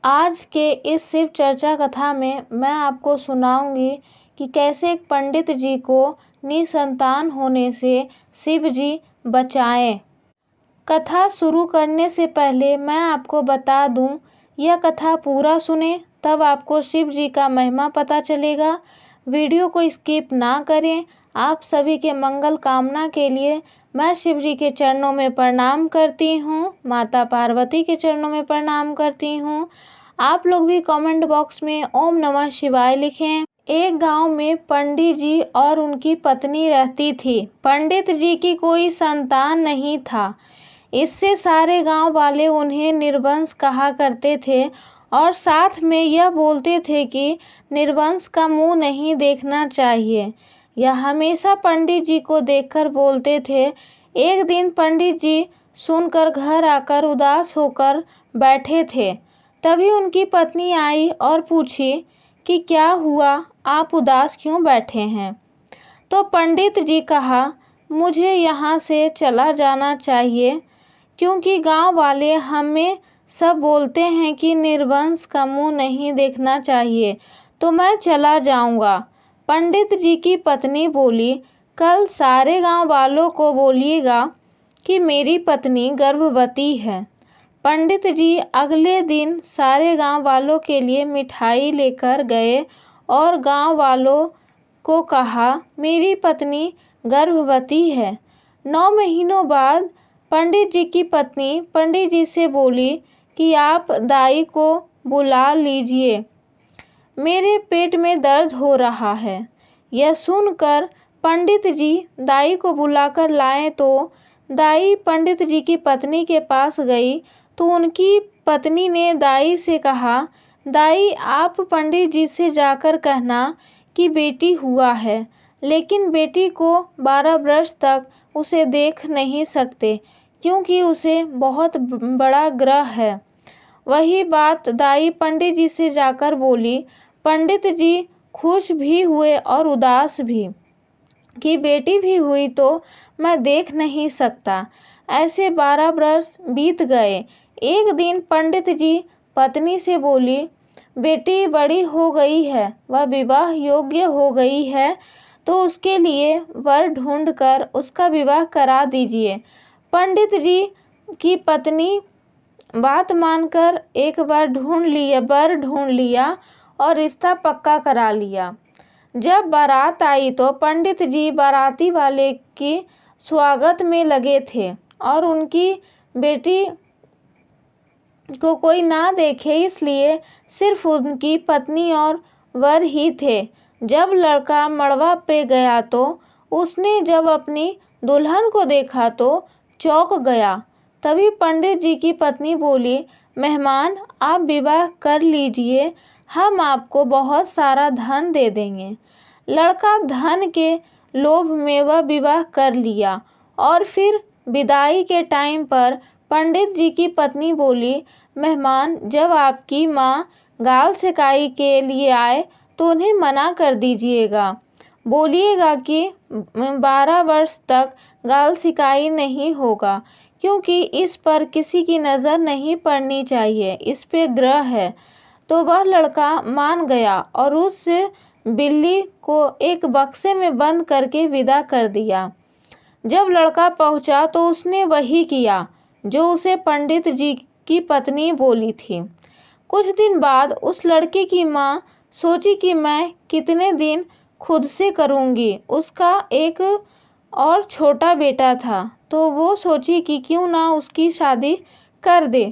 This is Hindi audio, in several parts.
आज के इस शिव चर्चा कथा में मैं आपको सुनाऊंगी कि कैसे एक पंडित जी को निसंतान होने से शिव जी बचाएं। कथा शुरू करने से पहले मैं आपको बता दूं, यह कथा पूरा सुने तब आपको शिव जी का महिमा पता चलेगा। वीडियो को स्किप ना करें। आप सभी के मंगल कामना के लिए मैं शिव जी के चरणों में प्रणाम करती हूँ, माता पार्वती के चरणों में प्रणाम करती हूँ। आप लोग भी कमेंट बॉक्स में ओम नमः शिवाय लिखें। एक गांव में पंडित जी और उनकी पत्नी रहती थी। पंडित जी की कोई संतान नहीं था, इससे सारे गांव वाले उन्हें निर्वंश कहा करते थे और साथ में यह बोलते थे कि निर्वंश का मुंह नहीं देखना चाहिए। यह हमेशा पंडित जी को देखकर बोलते थे। एक दिन पंडित जी सुनकर घर आकर उदास होकर बैठे थे। तभी उनकी पत्नी आई और पूछी कि क्या हुआ, आप उदास क्यों बैठे हैं। तो पंडित जी कहा, मुझे यहाँ से चला जाना चाहिए क्योंकि गांव वाले हमें सब बोलते हैं कि निर्वंश का मुंह नहीं देखना चाहिए, तो मैं चला जाऊंगा। पंडित जी की पत्नी बोली, कल सारे गांव वालों को बोलिएगा कि मेरी पत्नी गर्भवती है। पंडित जी अगले दिन सारे गांव वालों के लिए मिठाई लेकर गए और गांव वालों को कहा, मेरी पत्नी गर्भवती है। 9 महीनों बाद पंडित जी की पत्नी पंडित जी से बोली कि आप दाई को बुला लीजिए, मेरे पेट में दर्द हो रहा है। यह सुनकर पंडित जी दाई को बुलाकर लाए तो दाई पंडित जी की पत्नी के पास गई तो उनकी पत्नी ने दाई से कहा, दाई आप पंडित जी से जाकर कहना कि बेटी हुआ है, लेकिन बेटी को 12 वर्ष तक उसे देख नहीं सकते क्योंकि उसे बहुत बड़ा ग्रह है। वही बात दाई पंडित जी से जाकर बोली। पंडित जी खुश भी हुए और उदास भी कि बेटी भी हुई तो मैं देख नहीं सकता। ऐसे 12 वर्ष बीत गए। एक दिन पंडित जी पत्नी से बोली, बेटी बड़ी हो गई है, वह विवाह योग्य हो गई है, तो उसके लिए वर ढूंढकर उसका विवाह करा दीजिए। पंडित जी की पत्नी बात मानकर एक वर ढूंढ लिया और रिश्ता पक्का करा लिया। जब बारात आई तो पंडित जी बाराती वाले की स्वागत में लगे थे और उनकी बेटी को कोई ना देखे इसलिए सिर्फ उनकी पत्नी और वर ही थे। जब लड़का मड़वा पे गया तो उसने जब अपनी दुल्हन को देखा तो चौंक गया। तभी पंडित जी की पत्नी बोली, मेहमान आप विवाह कर लीजिए, हम आपको बहुत सारा धन दे देंगे। लड़का धन के लोभ में वह विवाह कर लिया और फिर विदाई के टाइम पर पंडित जी की पत्नी बोली, मेहमान जब आपकी माँ गाल सिकाई के लिए आए तो उन्हें मना कर दीजिएगा, बोलिएगा कि 12 वर्ष तक गाल सिकाई नहीं होगा क्योंकि इस पर किसी की नज़र नहीं पड़नी चाहिए, इस पे ग्रह है। तो वह लड़का मान गया और उस बिल्ली को एक बक्से में बंद करके विदा कर दिया। जब लड़का पहुंचा तो उसने वही किया जो उसे पंडित जी की पत्नी बोली थी। कुछ दिन बाद उस लड़के की माँ सोची कि मैं कितने दिन खुद से करूँगी। उसका एक और छोटा बेटा था तो वो सोची कि क्यों ना उसकी शादी कर दे।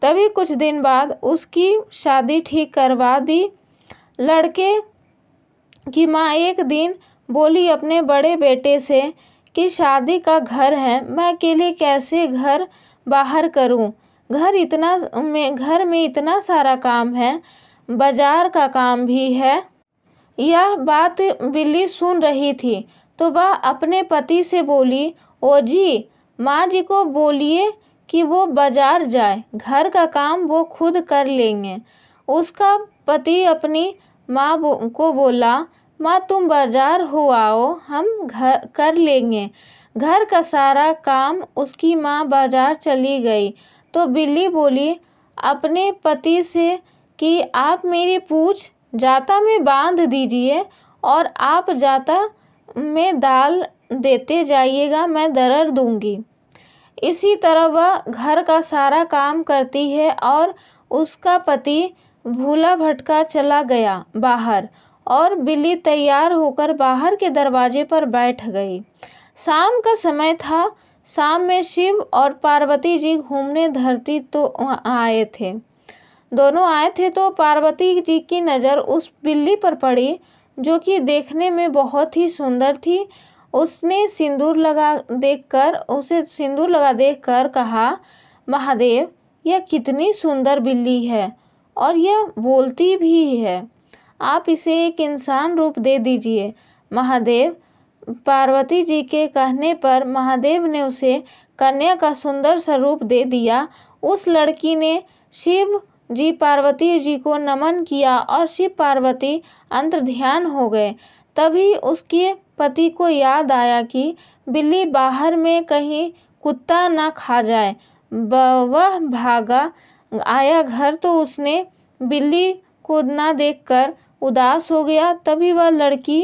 तभी कुछ दिन बाद उसकी शादी ठीक करवा दी। लड़के की माँ एक दिन बोली अपने बड़े बेटे से कि शादी का घर है, मैं अकेले कैसे घर बाहर करूं। घर में इतना सारा काम है, बाजार का काम भी है। यह बात बिल्ली सुन रही थी तो वह अपने पति से बोली, ओ जी माँ जी को बोलिए कि वो बाजार जाए, घर का काम वो खुद कर लेंगे। उसका पति अपनी माँ को बोला, माँ तुम बाजार हो आओ, हम घर कर लेंगे। घर का सारा काम उसकी माँ बाजार चली गई तो बिल्ली बोली अपने पति से कि आप मेरी पूँछ जाता में बांध दीजिए और आप जाता में डाल देते जाइएगा, मैं दरड़ दूंगी। इसी तरह वह घर का सारा काम करती है और उसका पति भूला भटका चला गया बाहर और बिल्ली तैयार होकर बाहर के दरवाजे पर बैठ गई। शाम का समय था। शाम में शिव और पार्वती जी घूमने धरती तो आए थे। दोनों आए थे तो पार्वती जी की नज़र उस बिल्ली पर पड़ी जो कि देखने में बहुत ही सुंदर थी। उसे सिंदूर लगा देखकर कहा, महादेव, यह कितनी सुंदर बिल्ली है और यह बोलती भी है। आप इसे एक इंसान रूप दे दीजिए। महादेव पार्वती जी के कहने पर महादेव ने उसे कन्या का सुंदर सा रूप दे दिया। उस लड़की ने शिव जी पार्वती जी को नमन किया और शिव पार्वती अंतर्ध्यान हो गए। तभी उसके पति को याद आया कि बिल्ली बाहर में कहीं कुत्ता ना खा जाए। वह भागा आया घर तो उसने बिल्ली को ना देखकर उदास हो गया। तभी वह लड़की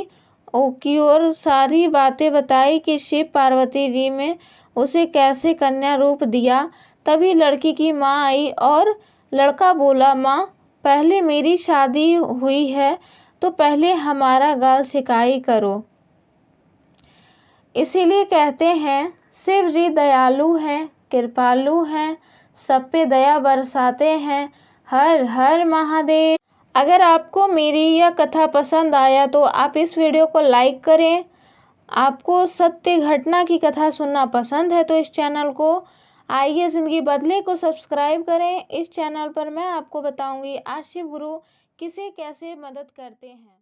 की ओर सारी बातें बताई कि शिव पार्वती जी में उसे कैसे कन्या रूप दिया। तभी लड़की की माँ आई और लड़का बोला, माँ, पहले मेरी शादी हुई है तो पहले हमारा गाल सिकाई करो। इसीलिए कहते हैं शिव जी दयालु हैं, कृपालु हैं, सब पे दया बरसाते हैं। हर हर महादेव। अगर आपको मेरी यह कथा पसंद आया तो आप इस वीडियो को लाइक करें। आपको सत्य घटना की कथा सुनना पसंद है तो इस चैनल को आइए ज़िंदगी बदले को सब्सक्राइब करें। इस चैनल पर मैं आपको बताऊंगी आज शिव गुरु किसे कैसे मदद करते हैं।